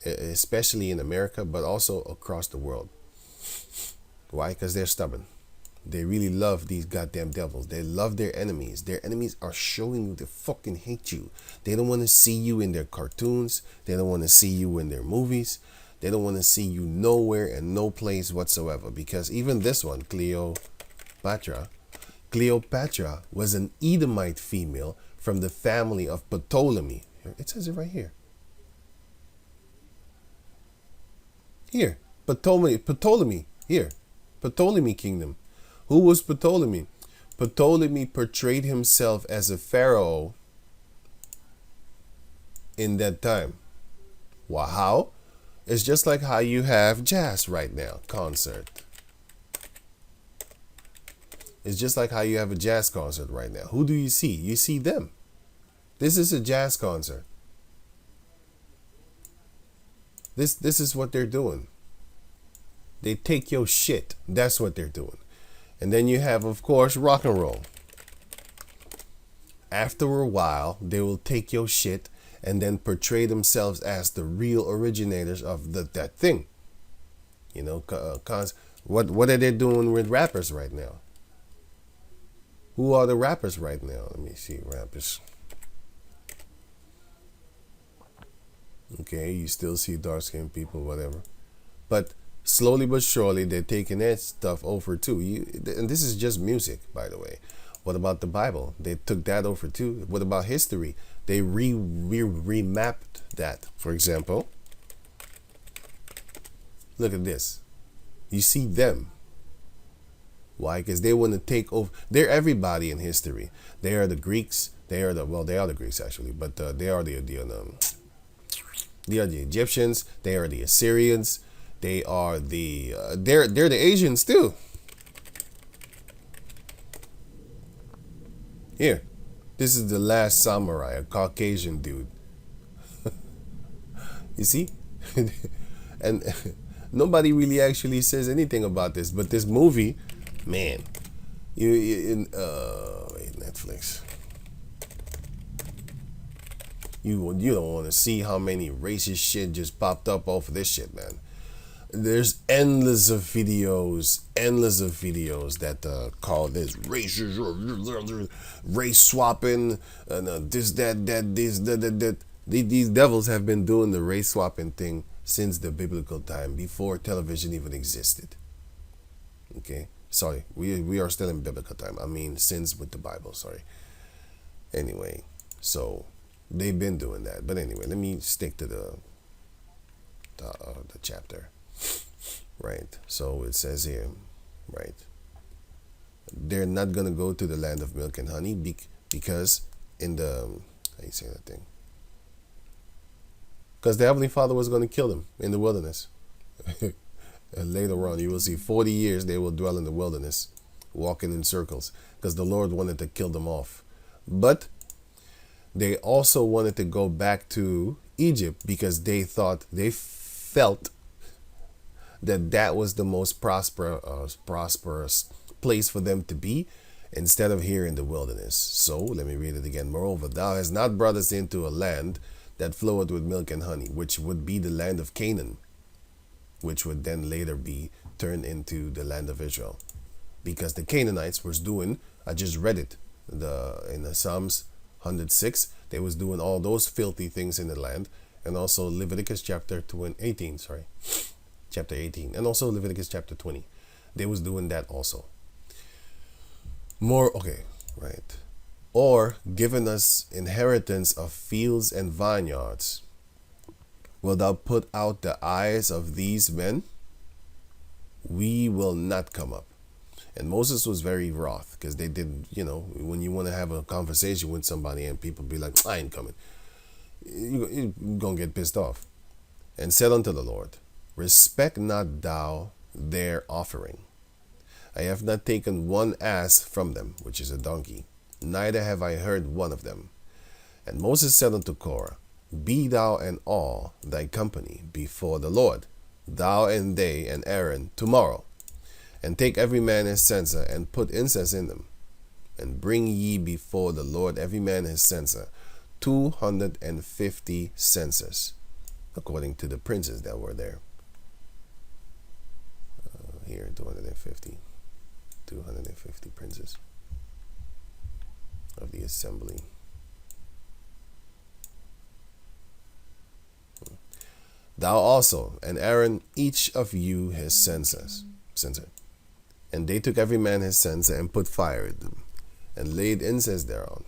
especially in America, but also across the world. Why? Because they're stubborn. They really love these goddamn devils. They love their enemies. Their enemies are showing you they fucking hate you. They don't want to see you in their cartoons. They don't want to see you in their movies. They don't want to see you nowhere and no place whatsoever. Because even this one, Cleopatra was an Edomite female from the family of Ptolemy. It says it right here. Here, Ptolemy. Here, Ptolemy kingdom. Who was Ptolemy? Ptolemy portrayed himself as a pharaoh in that time. Wow, how? It's just like how you have jazz right now, concert. It's just like how you have a jazz concert right now. Who do you see? You see them. This is a jazz concert. This is what they're doing. They take your shit. That's what they're doing. And then you have, of course, rock and roll. After a while, they will take your shit and then portray themselves as the real originators of that thing. You know, what are they doing with rappers right now? Who are the rappers right now? Let me see, rappers. Okay, you still see dark-skinned people, whatever. But slowly but surely, they're taking that stuff over too. And this is just music, by the way. What about the Bible? They took that over too. What about history? They remapped that. For example, look at this. You see them. Why? Because they want to take over. They're everybody in history. They are the Greeks. They are the Greeks actually, but they are the Egyptians. They are the Assyrians. They are they're the Asians too. Here, this is the last samurai, a Caucasian dude. You see, and nobody really actually says anything about this. But this movie, man, Netflix. You don't want to see how many racist shit just popped up off of this shit, man. There's endless of videos that call this racist, race swapping, and this, that. These devils have been doing the race swapping thing since the biblical time, before television even existed. Okay, sorry, we are still in biblical time. I mean, since with the Bible. Sorry. Anyway, so they've been doing that. But anyway, let me stick to the chapter. Right, so it says here, right, they're not gonna go to the land of milk and honey because in the, how you say that thing? Because the Heavenly Father was going to kill them in the wilderness. And later on, you will see 40 years they will dwell in the wilderness, walking in circles, because the Lord wanted to kill them off. But they also wanted to go back to Egypt because they felt that was the most prosperous place for them to be, instead of here in the wilderness. So let me read it again. Moreover, thou hast not brought us into a land that floweth with milk and honey, which would be the land of Canaan, which would then later be turned into the land of Israel, because the Canaanites was doing, I just read it in the Psalms 106, they was doing all those filthy things in the land, and also Leviticus chapter 18, chapter 18, and also Leviticus chapter 20. They was doing that also. Right. Or given us inheritance of fields and vineyards. Wilt thou put out the eyes of these men? We will not come up. And Moses was very wroth, because they did, when you want to have a conversation with somebody and people be like, I ain't coming, you're going to get pissed off. And said unto the Lord, respect not thou their offering. I have not taken one ass from them, which is a donkey, neither have I heard one of them. And Moses said unto Korah, be thou and all thy company before the Lord, thou and they and Aaron tomorrow, and take every man his censer, and put incense in them, and bring ye before the Lord every man his censer, 250 censers. according to the princes that were there. Here, 250 princes of the assembly. Thou also and Aaron, each of you his censer. And they took every man his censer and put fire in them, and laid incense thereon,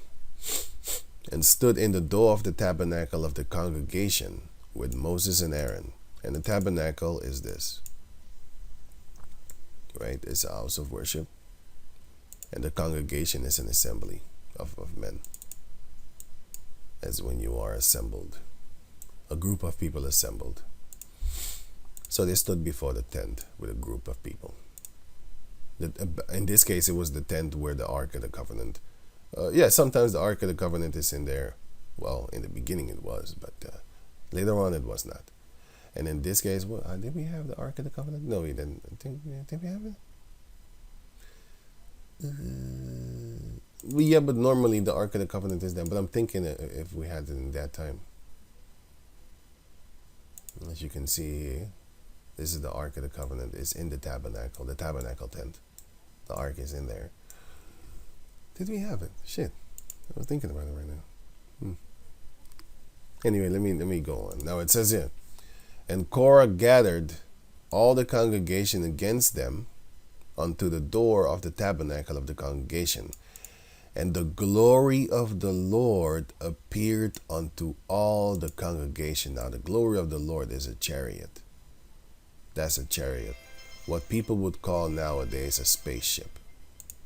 and stood in the door of the tabernacle of the congregation with Moses and Aaron. And the tabernacle is this, right? It's a house of worship. And the congregation is an assembly of men. As when you are assembled, a group of people assembled. So they stood before the tent with a group of people. In this case, it was the tent where the Ark of the Covenant. Sometimes the Ark of the Covenant is in there. Well, in the beginning it was, but later on it was not. And in this case, did we have the Ark of the Covenant? No, we didn't. Did we have it? Yeah, but normally the Ark of the Covenant is there. But I'm thinking if we had it in that time. As you can see here, this is the Ark of the Covenant. It's in the tabernacle tent. The Ark is in there. Did we have it? Shit, I was thinking about it right now. Anyway, let me go on. Now it says here, and Korah gathered all the congregation against them unto the door of the tabernacle of the congregation. And the glory of the Lord appeared unto all the congregation. Now the glory of the Lord is a chariot. That's a chariot. What people would call nowadays a spaceship.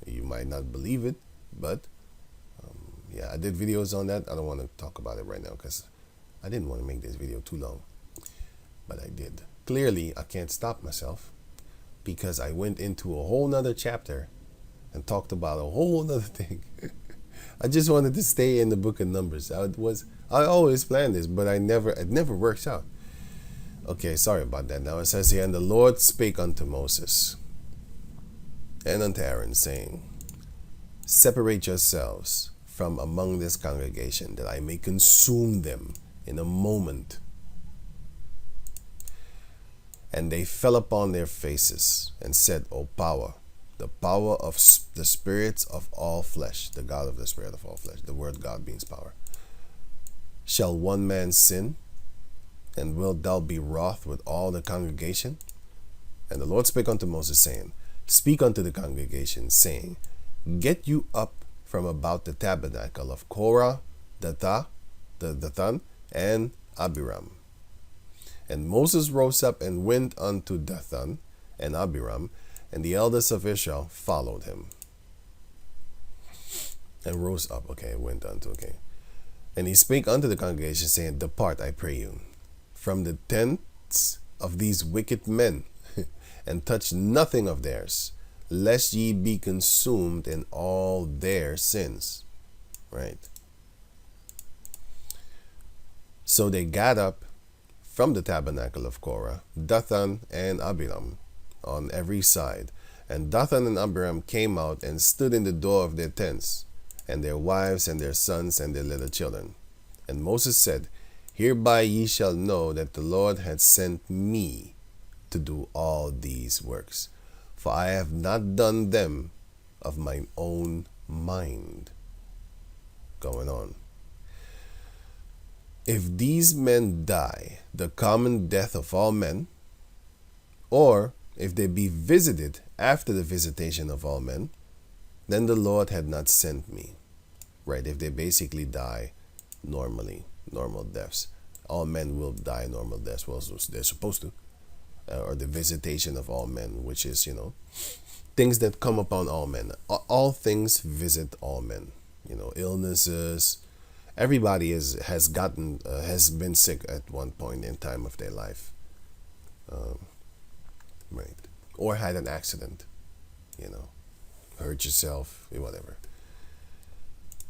You might not believe it, but I did videos on that. I don't want to talk about it right now because I didn't want to make this video too long. But I did. Clearly, I can't stop myself because I went into a whole nother chapter and talked about a whole nother thing. I just wanted to stay in the book of Numbers. I always planned this, but it never works out. Okay, sorry about that. Now it says here, and the Lord spake unto Moses and unto Aaron, saying, separate yourselves from among this congregation, that I may consume them in a moment. And they fell upon their faces and said, O power, the power of the spirits of all flesh, the God of the spirit of all flesh, the word God means power. Shall one man sin? And wilt thou be wroth with all the congregation? And the Lord spake unto Moses, saying, speak unto the congregation, saying, get you up from about the tabernacle of Korah, Dathan, and Abiram. And Moses rose up and went unto Dathan and Abiram, and the elders of Israel followed him. And rose up, And he spake unto the congregation, saying, depart, I pray you, from the tents of these wicked men, and touch nothing of theirs, lest ye be consumed in all their sins. Right. So they got up from the tabernacle of Korah, Dathan and Abiram on every side. And Dathan and Abiram came out and stood in the door of their tents, and their wives and their sons and their little children. And Moses said, hereby ye shall know that the Lord hath sent me to do all these works, for I have not done them of mine own mind. Going on. If these men die the common death of all men, or if they be visited after the visitation of all men, then the Lord had not sent me. Right, if they basically die normally, normal deaths. All men will die normal deaths. Well, they're supposed to. Or the visitation of all men, which is, things that come upon all men. All things visit all men. Illnesses. Everybody has been sick at one point in time of their life. Right. Or had an accident. Hurt yourself, whatever.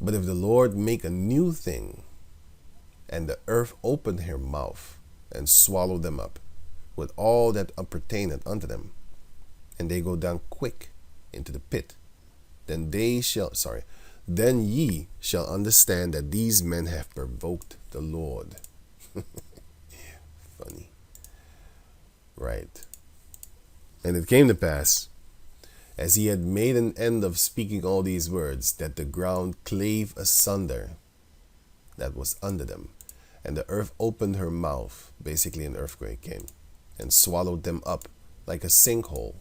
But if the Lord make a new thing, and the earth open her mouth, and swallow them up, with all that appertaineth unto them, and they go down quick into the pit, then ye shall understand that these men have provoked the Lord. Funny. Right. And it came to pass, as he had made an end of speaking all these words, that the ground clave asunder that was under them, and the earth opened her mouth. Basically, an earthquake came and swallowed them up like a sinkhole.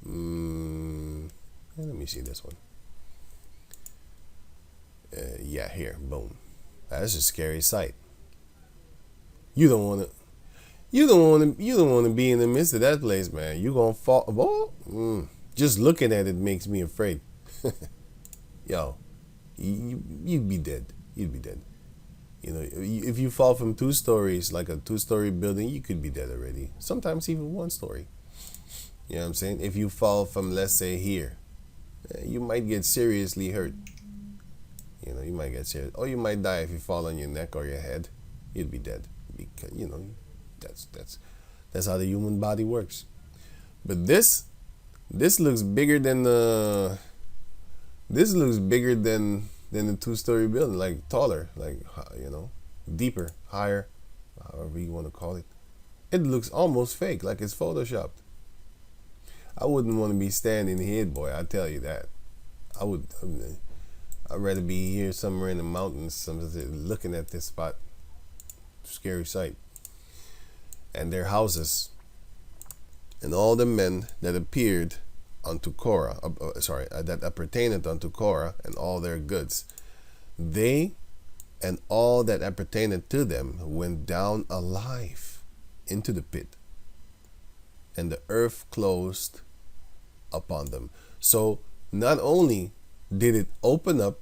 Let me see this one. Yeah, here, boom. That's a scary sight. You don't want to. You don't want to. You don't want to be in the midst of that place, man. You gonna fall. Just looking at it makes me afraid. Yo, you'd be dead. You'd be dead. You know, if you fall from 2 stories, like a 2-story building, you could be dead already. Sometimes even 1 story. You know what I'm saying? If you fall from, let's say, here, you might get seriously hurt. You know, you might get serious, or you might die if you fall on your neck or your head. You'd be dead. Because, you know, that's how the human body works. But this looks bigger than the. This looks bigger than the 2-story building, like taller, like, you know, deeper, higher, however you want to call it. It looks almost fake, like it's photoshopped. I wouldn't want to be standing here, boy. I tell you that. I'd rather be here somewhere in the mountains, looking at this spot. Scary sight. And their houses, and all the men that appeared unto Korah, that appertained unto Korah, and all their goods, they and all that appertained to them went down alive into the pit, and the earth closed upon them. So not only did it open up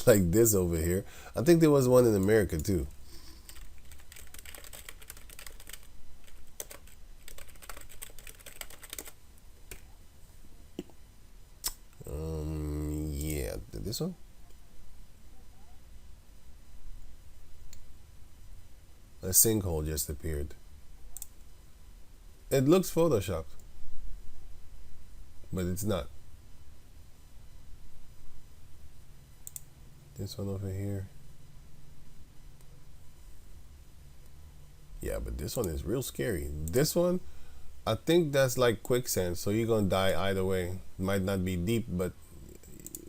like this over here, I think there was one in America too. Yeah, this one. A sinkhole just appeared. It looks photoshopped, but it's not. This one over here. Yeah, but this one is real scary. This one, I think that's like quicksand, so you're gonna die either way. Might not be deep, but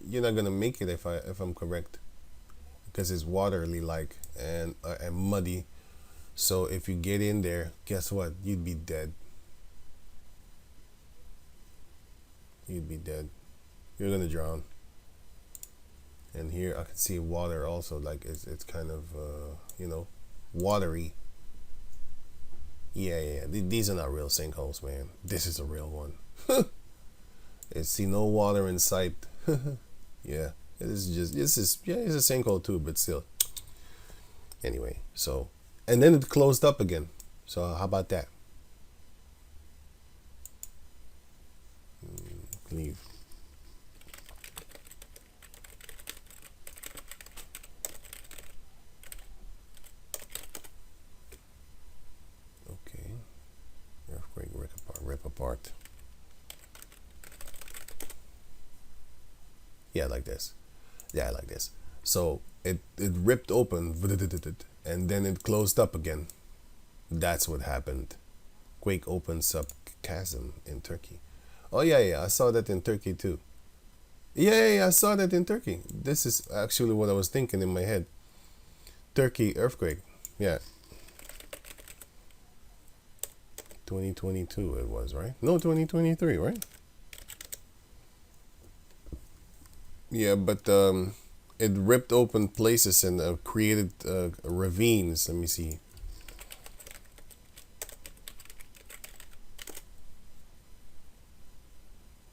you're not gonna make it if I'm correct, because it's watery like and muddy. So if you get in there, guess what? You'd be dead. You'd be dead. You're gonna drown. And here I can see water also, like it's kind of you know, watery. Yeah. These are not real sinkholes, man. This is a real one. See no water in sight. Yeah, it's a sinkhole too, but still. Anyway, so, and then it closed up again. So how about that? Leave. Okay. Earthquake, rip apart. Yeah, like this. Yeah, like this. So it ripped open, and then it closed up again. That's what happened. Quake opens up chasm in Turkey. Oh yeah, I saw that in Turkey too. Yeah, I saw that in Turkey. This is actually what I was thinking in my head. Turkey earthquake. Yeah. 2022 it was, right? No, 2023, right? Yeah, but it ripped open places and created ravines. Let me see.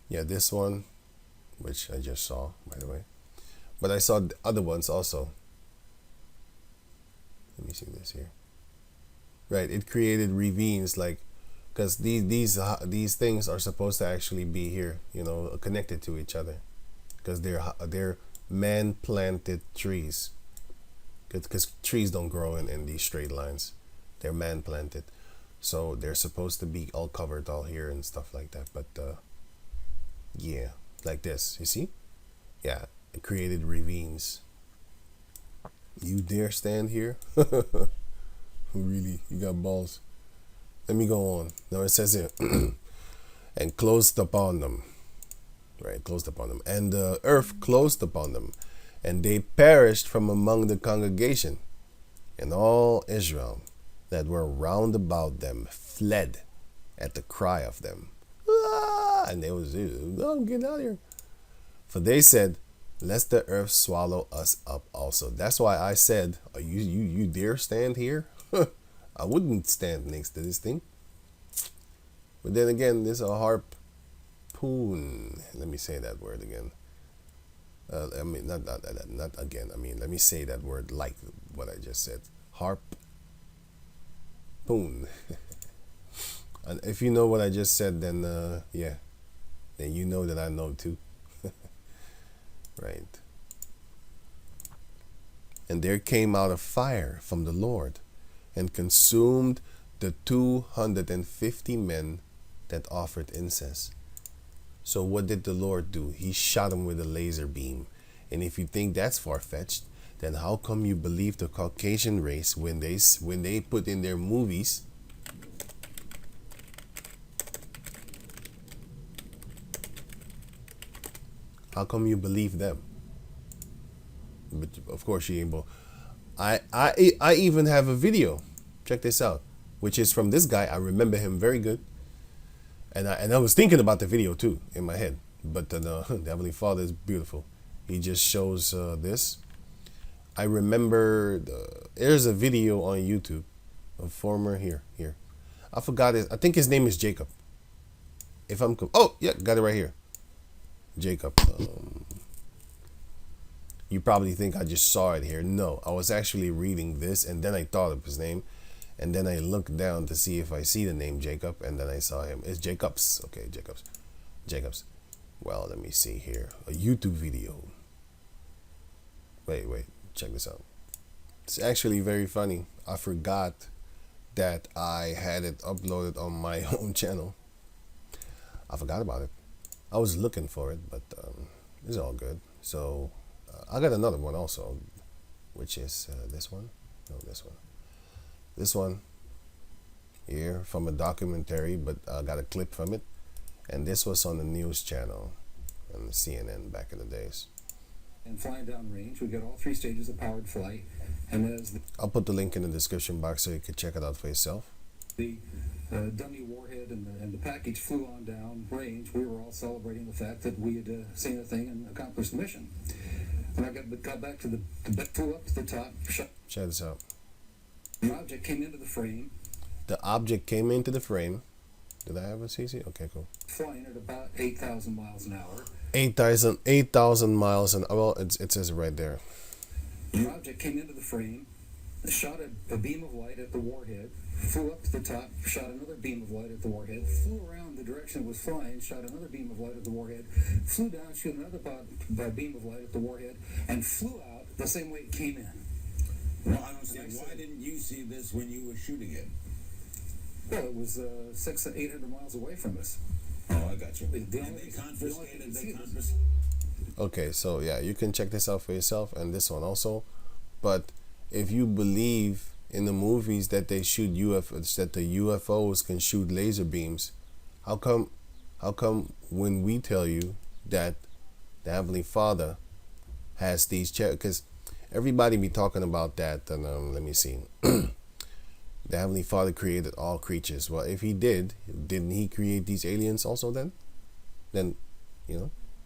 Yeah, this one, which I just saw, by the way. But I saw the other ones also. Let me see this here. Right, it created ravines, like, because these things are supposed to actually be here, you know, connected to each other, because they're man-planted trees. Because trees don't grow in these straight lines, they're man-planted, so they're supposed to be all covered all here and stuff like that. But yeah, like this, you see? Yeah, it created ravines. You dare stand here? Really? You got balls? Let me go on. Now it says here, and closed upon them. Right, closed upon them. And the earth closed upon them, and they perished from among the congregation. And all Israel that were round about them fled at the cry of them. Ah! And they was, oh, get out of here. For they said, lest the earth swallow us up also. That's why I said, you dare stand here? I wouldn't stand next to this thing. But then again, this is a harpoon. Let me say that word again. I mean, not again. I mean, let me say that word like what I just said. Harpoon. And if you know what I just said, then yeah, then you know that I know too. Right. And there came out a fire from the Lord, and consumed the 250 men that offered incense. So what did the Lord do? He shot them with a laser beam. And if you think that's far-fetched, then how come you believe the Caucasian race when they put in their movies how come you believe them? But of course you ain't. I even have a video. Check this out, which is from this guy. I remember him very good, and I was thinking about the video too in my head. But the Heavenly Father is beautiful. He just shows this. I remember there's a video on YouTube of former here. I forgot it. I think his name is Jacob. Oh yeah, got it right here. Jacob. You probably think I just saw it here. No, I was actually reading this, and then I thought of his name, and then I looked down to see if I see the name Jacob, and then I saw him. It's Jacobs. Okay, Jacobs. Well, let me see here. A YouTube video. Wait. Check this out. It's actually very funny. I forgot that I had it uploaded on my own channel. I forgot about it. I was looking for it, but it's all good. So I got another one also, which is this one. No, this one. This one here from a documentary, but I got a clip from it. And this was on the news channel on CNN back in the days. And flying downrange, we got all 3 stages of powered flight. And as I'll put the link in the description box so you can check it out for yourself. The dummy warhead and the package flew on down range, we were all celebrating the fact that we had seen the thing and accomplished the mission. When I got back to flew up to the top. Check this out. An object came into the frame. The object came into the frame. Did I have a CC? Okay, cool. Flying at about 8,000 miles an hour. 8,000 miles an hour. Well, it says it right there. An object came into the frame, shot a beam of light at the warhead, flew up to the top, shot another beam of light at the warhead, flew around the direction it was flying, shot another beam of light at the warhead, flew down, shot another beam of light at the warhead, and flew out the same way it came in. Well, I don't see. Why didn't you see this when you were shooting it? Well, it was 600-800 miles away from us. Oh, I got you. And they confiscated. Okay, so yeah, you can check this out for yourself, and this one also. But if you believe in the movies that they shoot UFOs, that the UFOs can shoot laser beams, how come when we tell you that the Heavenly Father has these because everybody be talking about that, and let me see. The Heavenly Father created all creatures. Well, if he didn't he create these aliens also then? Then,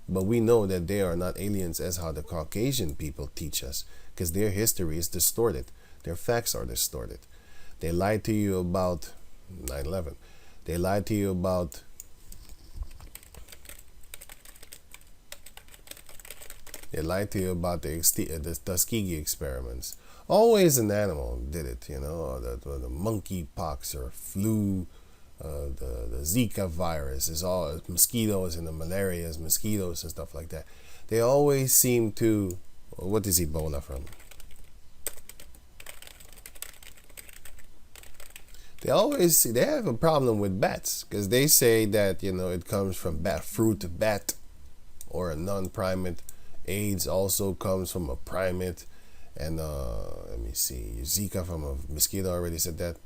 but we know that they are not aliens as how the Caucasian people teach us, because their history is distorted. Their facts are distorted. They lied to you about 9/11. They lied to you about the Tuskegee experiments. Always an animal did it, or the monkey pox or flu, the Zika virus is all mosquitoes, and the malaria is mosquitoes and stuff like that. They always seem to, what is Ebola from? They have a problem with bats, because they say that, it comes from bat or a non-primate. AIDS also comes from a primate. And let me see, Zika from a mosquito, I already said that.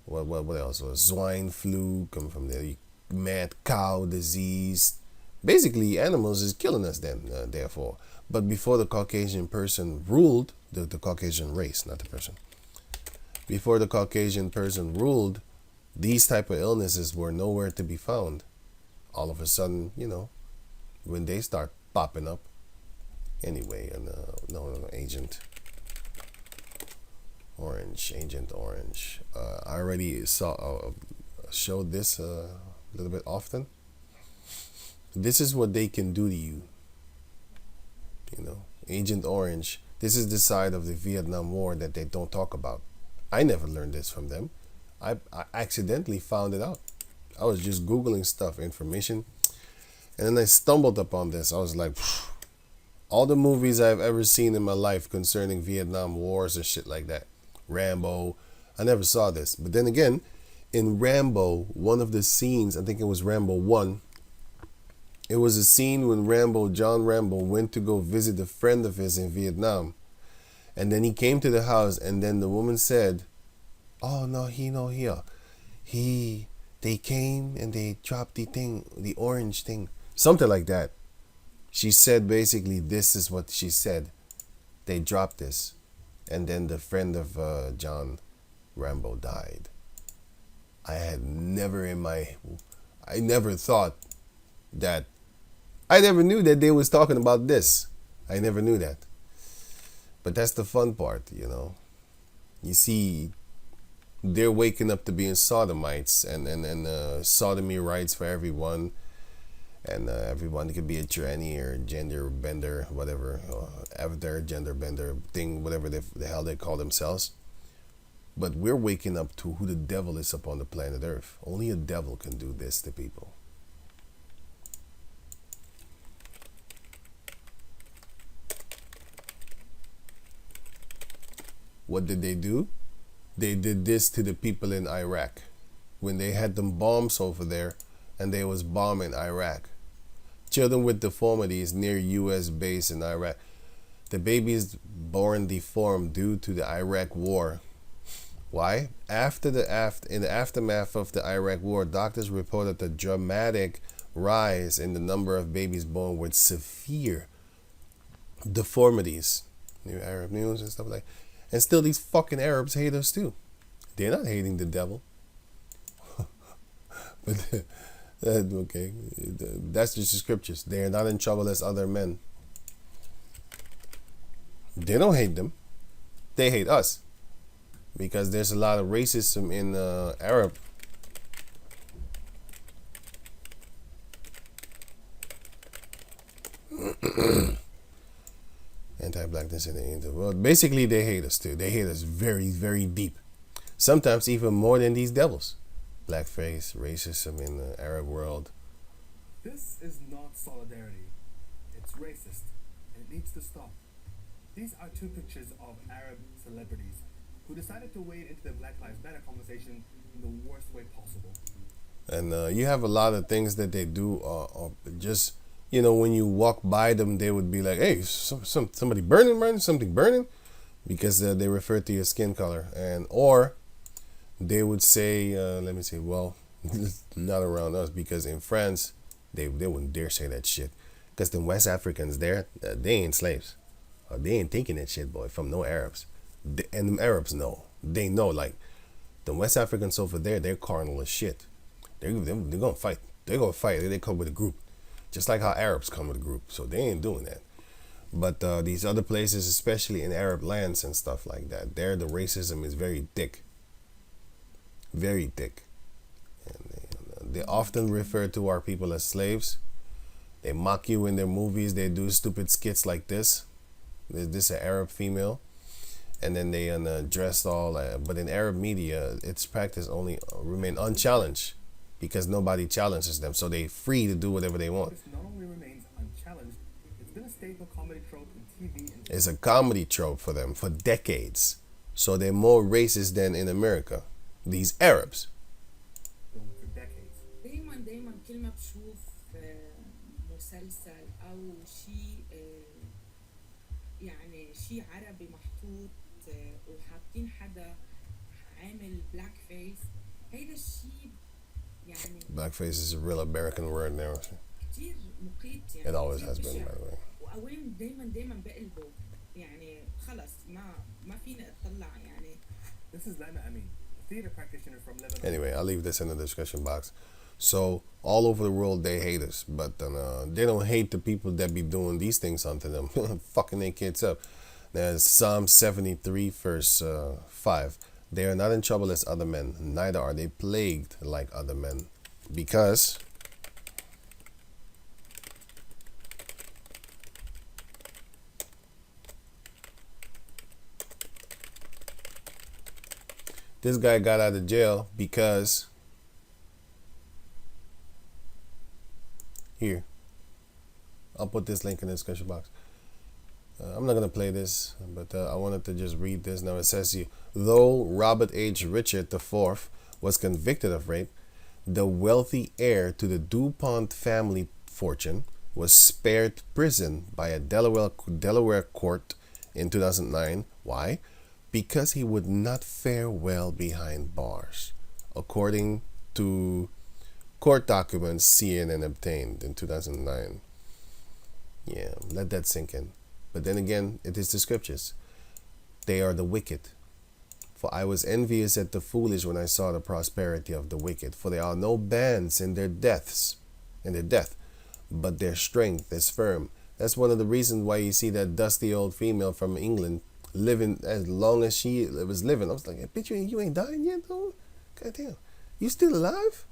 What else? Swine flu coming from the mad cow disease. Basically, animals is killing us then, therefore. But before the Caucasian person ruled, the Caucasian race, not the person. Before the Caucasian person ruled, these type of illnesses were nowhere to be found. All of a sudden, when they start popping up. Anyway, no, Agent Orange. I already showed this a little bit often. This is what they can do to you. Agent Orange. This is the side of the Vietnam War that they don't talk about. I never learned this from them. I accidentally found it out. I was just Googling stuff, information, and then I stumbled upon this. I was like, all the movies I've ever seen in my life concerning Vietnam wars and shit like that. Rambo. I never saw this. But then again, in Rambo, one of the scenes, I think it was Rambo 1, it was a scene when John Rambo went to go visit a friend of his in Vietnam. And then he came to the house, and then the woman said, "Oh, no, he no here. They came and they dropped the orange thing." Something like that. She said basically this is what she said. They dropped this. And then the friend of John Rambo died. I never thought that, I never knew that they was talking about this. I never knew that. But that's the fun part, You see, they're waking up to being sodomites and sodomy rights for everyone. And everyone could be a tranny or gender bender, whatever, avatar, gender bender thing, whatever the hell they call themselves. But we're waking up to who the devil is upon the planet Earth. Only a devil can do this to people. What did they do? They did this to the people in Iraq. When they had them bombs over there and they was bombing Iraq. Children with deformities near U.S. base in Iraq. The babies born deformed due to the Iraq war. Why? In the aftermath of the Iraq war, doctors reported a dramatic rise in the number of babies born with severe deformities. New Arab News and stuff like that. And still these fucking Arabs hate us too. They're not hating the devil. But okay, that's just the scriptures. They are not in trouble as other men. They don't hate them. They hate us. Because there's a lot of racism in Arab. Anti-blackness in the world. Basically, they hate us too. They hate us very, very deep. Sometimes even more than these devils. Blackface, racism in the Arab world. This is not solidarity. It's racist, and it needs to stop. These are two pictures of Arab celebrities who decided to wade into the Black Lives Matter conversation in the worst way possible. And you have a lot of things that they do, just, when you walk by them, they would be like, "Hey, somebody burning, something burning," because they refer to your skin color, or they would say, let me see, well, not around us, because in France, they wouldn't dare say that shit, because the West Africans there, they ain't slaves, they ain't thinking that shit, boy, from no Arabs, and the Arabs know, they know, like, the West Africans over there, they're carnal as shit, they're gonna fight, they come with a group, just like how Arabs come with a group, so they ain't doing that. But these other places, especially in Arab lands and stuff like that, there the racism is very thick. Very thick. And they often refer to our people as slaves. They mock you in their movies. They do stupid skits like this. This is an Arab female. And then they dressed all. But in Arab media, its practice only remain unchallenged because nobody challenges them. So they free to do whatever they want. This not only remains unchallenged, it's been a staple comedy trope in TV. It's a comedy trope for them for decades. So they're more racist than in America. These Arabs. For decades. دايما كل ما بشوف مسلسل أو شيء شيء عربي محطوط وحاطين حدا عامل بلاك فيس، هيدا الشيء يعني Blackface is a real American word now. كتير مقيت يعني. It always كتير has been, بشع. by the way. وقوام دايما بقلبه يعني خلص ما فينا اطلع يعني. This is Lana Amin, a theater practitioner from Lebanon. Anyway, I'll leave this in the discussion box. So all over the world they hate us, but they don't hate the people that be doing these things unto them, fucking their kids up. There's Psalm 73 verse 5. They are not in trouble as other men, neither are they plagued like other men, because this guy got out of jail because here, I'll put this link in the discussion box. I'm not going to play this, but I wanted to just read this. Now it says here, though Robert H. Richard IV was convicted of rape, the wealthy heir to the DuPont family fortune was spared prison by a Delaware court in 2009. Why? Because he would not fare well behind bars, according to court documents CNN obtained in 2009. Yeah, let that sink in. But then again, it is the scriptures. They are the wicked. For I was envious at the foolish when I saw the prosperity of the wicked. For there are no bands in their death, but their strength is firm. That's one of the reasons why you see that dusty old female from England living as long as she was living. I was like, hey, bitch, you ain't dying yet, though? God damn. You still alive?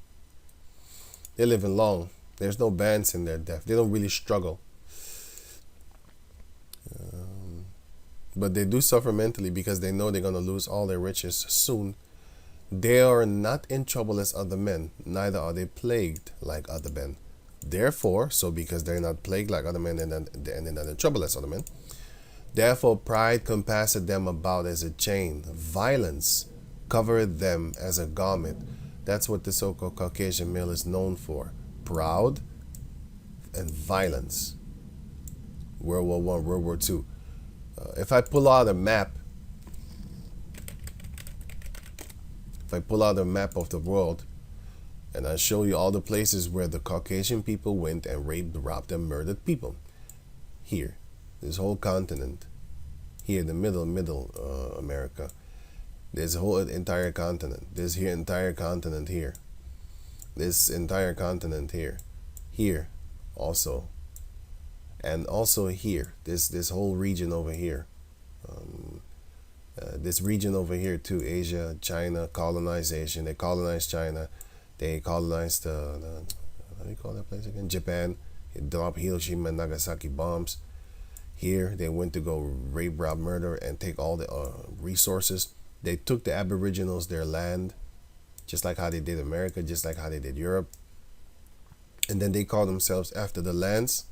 They're living long. There's no bands in their death. They don't really struggle. But they do suffer mentally because they know they're going to lose all their riches soon. They are not in trouble as other men, neither are they plagued like other men. Therefore, so because they're not plagued like other men and they're not in trouble as other men, therefore pride compasseth them about as a chain. Violence covereth them as a garment. That's what the so-called Caucasian male is known for. Proud and violence. World War I, World War II. If I pull out a map of the world and I show you all the places where the Caucasian people went and raped, robbed, and murdered people. Here, this whole continent, here in the middle America, there's a whole entire continent. There's here entire continent here. This entire continent here also. And also here, this whole region over here, this region over here too, Asia, China, colonization. They colonized China. They colonized how do you call that place again? Japan. It dropped Hiroshima and Nagasaki bombs. Here, they went to go rape, rob, murder, and take all the resources. They took the Aboriginals their land, just like how they did America, just like how they did Europe. And then they call themselves after the lands.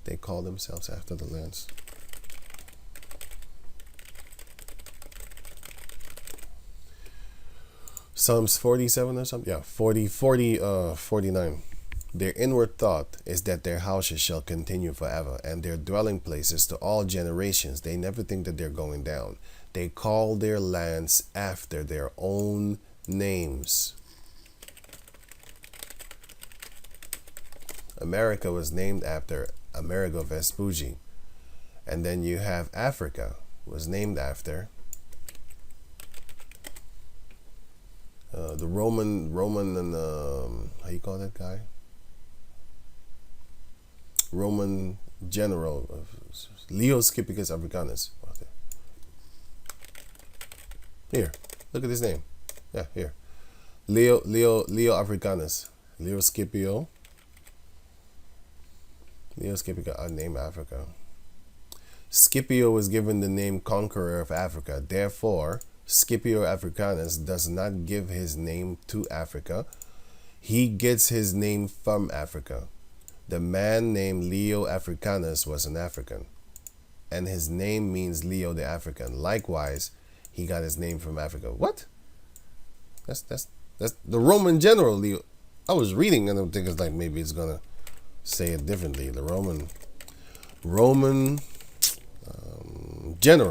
They call themselves after the lands. Psalms 47 or something? Yeah, 49. Their inward thought is that their houses shall continue forever, and their dwelling places to all generations. They never think that they're going down. They call their lands after their own names. America was named after Amerigo Vespucci. And then you have Africa, was named after the Roman and how you call that guy? Roman general Leo Scipicus Africanus. Here, look at his name. Yeah, here. Leo Africanus. Leo Scipio. Leo Scipio, name Africa. Scipio was given the name conqueror of Africa. Therefore, Scipio Africanus does not give his name to Africa. He gets his name from Africa. The man named Leo Africanus was an African, and his name means Leo the African. Likewise, he got his name from Africa. What? That's the Roman general Leo. I was reading and I'm thinking like maybe it's gonna say it differently. The Roman general.